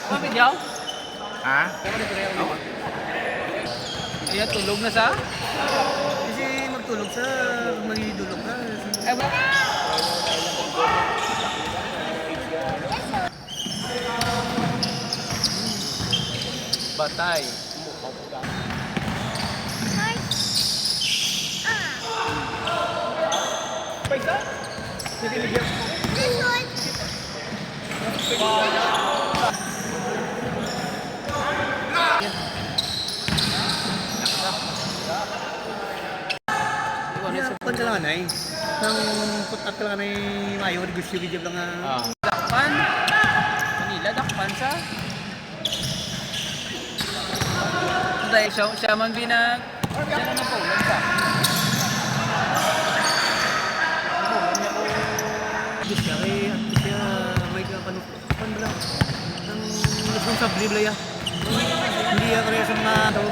Pamilyaw? Ha? Ayan, tulog na sa? Kasi magtulog sa magidulog ka. Eh, ba? Batay. Kaya punta lang na nang putat ka lang na mayo gusto video lang Dakpan. Manila, dakpan sa. Dahil siya man binag. Siya na napulan sa. Napulan niya ko. gusto kaya may kapanupan ba lang nang responsable bala ya. Hindi ya kaya sa mga tao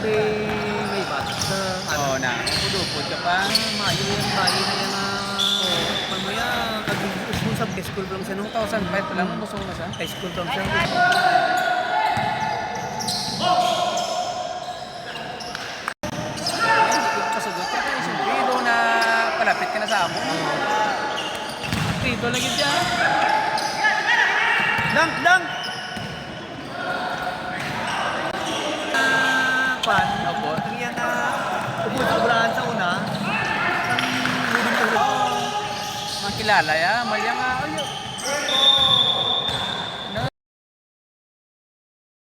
may bat sa Oo na. Pudupod ka pa. mayo yan bayi na yan pamaya responsable school lang siya no 2005 pa lang. Busong na siya. high school lang siya. Kasagot ka tayo. Siyempre, doon na palapit ka na sa amo. Dito lagi dyan. Dang! Pan, Opo. kaya na upo sa urahan sa una. Ang moving to Makilala ya. Malya nga. Ayo.